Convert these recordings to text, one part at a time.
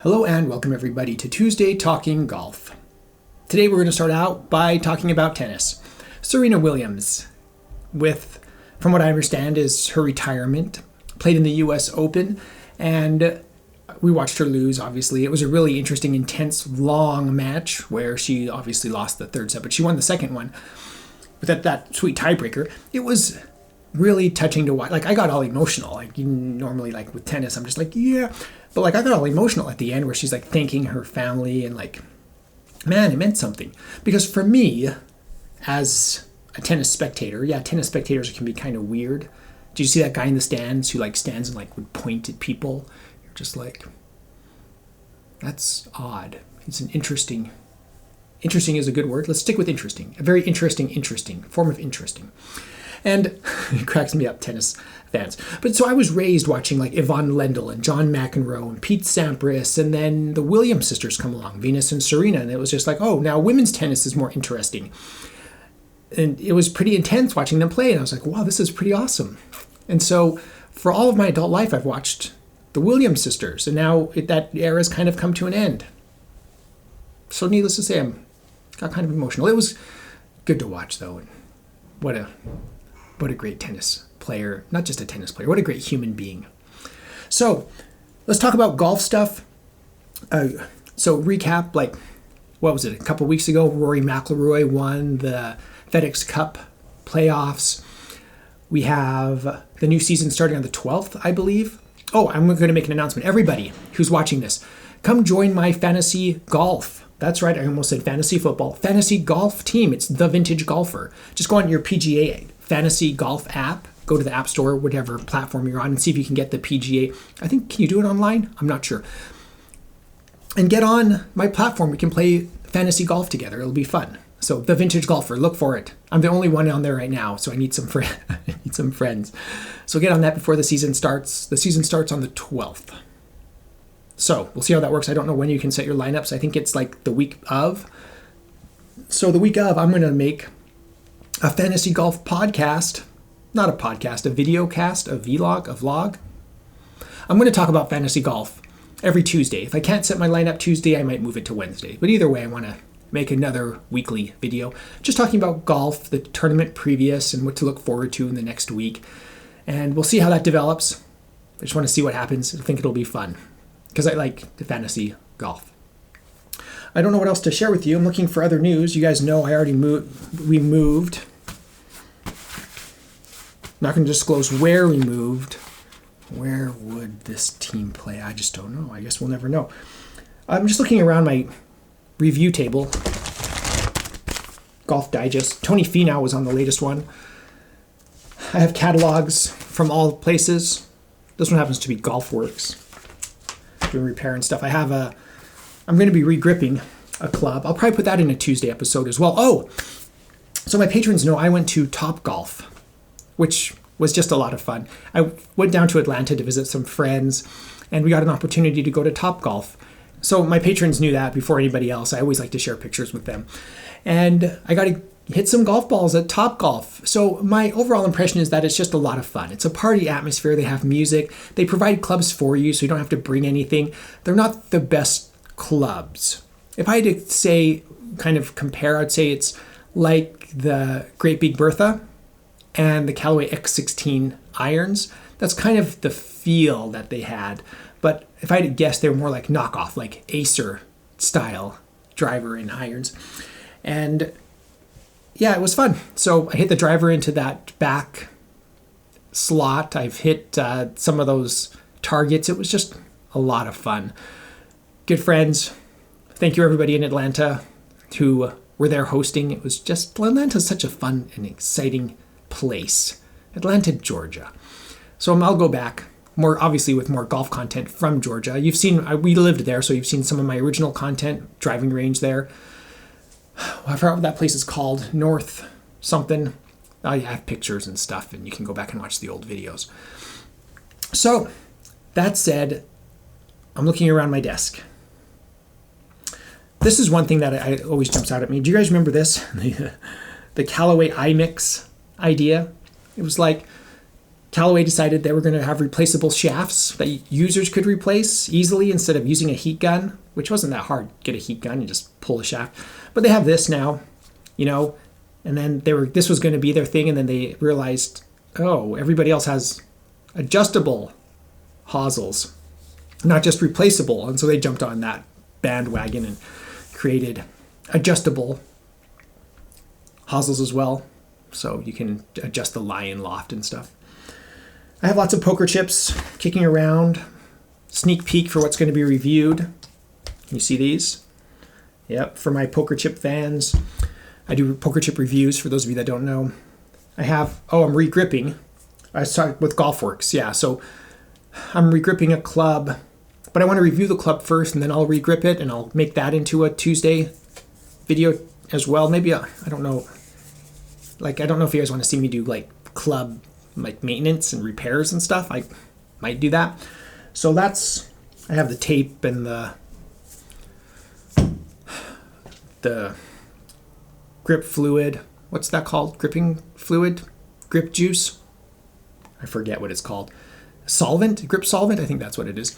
Hello and welcome everybody to Tuesday Talking Golf. Today we're going to start out by talking about tennis. Serena Williams, from what I understand, is her retirement, played in the US Open, and we watched her lose, obviously. It was a really interesting, intense, long match where she obviously lost the third set, but she won the second one with that sweet tiebreaker. It was really touching to watch. I got all emotional. Normally, with tennis, I'm just yeah. But I got all emotional at the end where she's thanking her family and man, it meant something. Because for me, as a tennis spectator, tennis spectators can be kind of weird. Did you see that guy in the stands who stands and would point at people? You're just that's odd. It's an interesting is a good word. Let's stick with interesting. A very interesting form of interesting. And it cracks me up, tennis fans. But so I was raised watching Yvonne Lendl and John McEnroe and Pete Sampras, and then the Williams sisters come along, Venus and Serena, and it was just now women's tennis is more interesting. And it was pretty intense watching them play, and I was wow, this is pretty awesome. And so for all of my adult life, I've watched the Williams sisters, and now that era has kind of come to an end. So needless to say, I got kind of emotional. It was good to watch, though, and what a great tennis player. Not just a tennis player. What a great human being. So let's talk about golf stuff. So recap, what was it? A couple weeks ago, Rory McIlroy won the FedEx Cup playoffs. We have the new season starting on the 12th, I believe. Oh, I'm going to make an announcement. Everybody who's watching this, come join my fantasy golf. That's right. I almost said fantasy football. Fantasy golf team. It's The Vintage Golfer. Just go on your PGA Fantasy Golf app. Go to the App Store, whatever platform you're on, and see if you can get the PGA. I think, can you do it online? I'm not sure. And get on my platform. We can play fantasy golf together. It'll be fun. So The Vintage Golfer, look for it. I'm the only one on there right now, so I need some friends. So get on that before the season starts. The season starts on the 12th. So we'll see how that works. I don't know when you can set your lineups. I think it's the week of. So the week of, I'm going to make a fantasy golf podcast. Not a podcast, a video cast, a vlog. I'm going to talk about fantasy golf every Tuesday. If I can't set my lineup Tuesday, I might move it to Wednesday. But either way, I want to make another weekly video just talking about golf, the tournament previous, and what to look forward to in the next week. And we'll see how that develops. I just want to see what happens. I think it'll be fun because I like the fantasy golf. I don't know what else to share with you. I'm looking for other news. You guys know I already moved. We moved. I'm not going to disclose where we moved. Where would this team play? I just don't know. I guess we'll never know. I'm just looking around my review table. Golf Digest. Tony Finau was on the latest one. I have catalogs from all places. This one happens to be GolfWorks. Doing repair and stuff. I'm going to be regripping a club. I'll probably put that in a Tuesday episode as well. Oh, so my patrons know I went to Topgolf, which was just a lot of fun. I went down to Atlanta to visit some friends, and we got an opportunity to go to Topgolf. So my patrons knew that before anybody else. I always like to share pictures with them. And I got to hit some golf balls at Topgolf. So my overall impression is that it's just a lot of fun. It's a party atmosphere. They have music. They provide clubs for you, so you don't have to bring anything. They're not the best clubs. If I had to say, kind of compare, I'd say it's like the Great Big Bertha and the Callaway X16 irons. That's kind of the feel that they had. But if I had to guess, they were more like knockoff, like Acer style driver and irons. And yeah, it was fun. So I hit the driver into that back slot. I've hit some of those targets. It was just a lot of fun. Good friends. Thank you everybody in Atlanta who were there hosting. It was just, Atlanta's such a fun and exciting place. Atlanta, Georgia. So I'll go back more obviously with more golf content from Georgia. You've seen, we lived there, so you've seen some of my original content, driving range there. I forgot what that place is called, North something. I have pictures and stuff, and you can go back and watch the old videos. So that said, I'm looking around my desk. This is one thing that I always jumps out at me. Do you guys remember this? The Callaway iMix idea. It was Callaway decided they were going to have replaceable shafts that users could replace easily instead of using a heat gun, which wasn't that hard. Get a heat gun and just pull a shaft. But they have this now, and then this was going to be their thing, and then they realized, oh, everybody else has adjustable hosels, not just replaceable. And so they jumped on that bandwagon and created adjustable hosels as well. So you can adjust the lie-in loft and stuff. I have lots of poker chips kicking around. Sneak peek for what's going to be reviewed. Can you see these? Yep, for my poker chip fans. I do poker chip reviews for those of you that don't know. I'm regripping. I started with Golfworks, yeah. So I'm regripping a club, but I want to review the club first, and then I'll regrip it, and I'll make that into a Tuesday video as well. Maybe, I don't know. I don't know if you guys want to see me do club maintenance and repairs and stuff. I might do that. So I have the tape and the grip fluid. What's that called? Gripping fluid? Grip juice? I forget what it's called. Solvent? Grip solvent? I think that's what it is.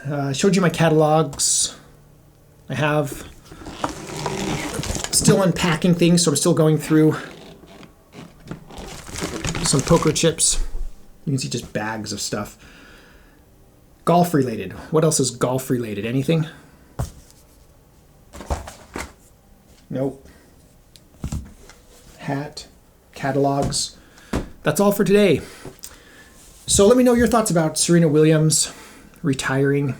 I showed you my catalogs. I have still unpacking things, so I'm still going through some poker chips. You can see just bags of stuff. Golf related. What else is golf related? Anything? Nope. Hat. Catalogs. That's all for today. So let me know your thoughts about Serena Williams retiring.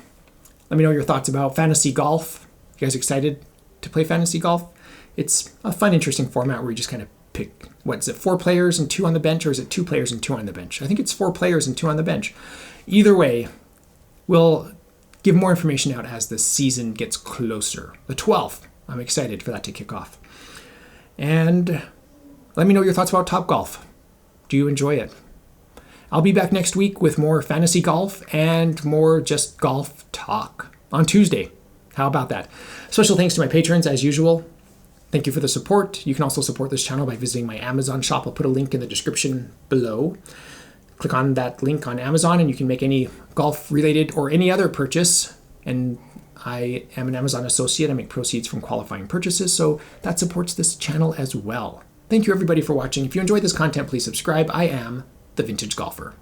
Let me know your thoughts about fantasy golf. You guys excited to play fantasy golf? It's a fun, interesting format where you just kind of pick, 4 players and 2 on the bench, or is it 2 players and 2 on the bench? I think it's 4 players and 2 on the bench. Either way, we'll give more information out as the season gets closer. The 12th, I'm excited for that to kick off. And let me know your thoughts about Topgolf. Do you enjoy it? I'll be back next week with more fantasy golf and more just golf talk on Tuesday. How about that? Special thanks to my patrons as usual. Thank you for the support. You can also support this channel by visiting my Amazon shop. I'll put a link in the description below. Click on that link on Amazon and you can make any golf related or any other purchase. And I am an Amazon associate. I make proceeds from qualifying purchases, so that supports this channel as well. Thank you everybody for watching. If you enjoyed this content, please subscribe. I am The Vintage Golfer.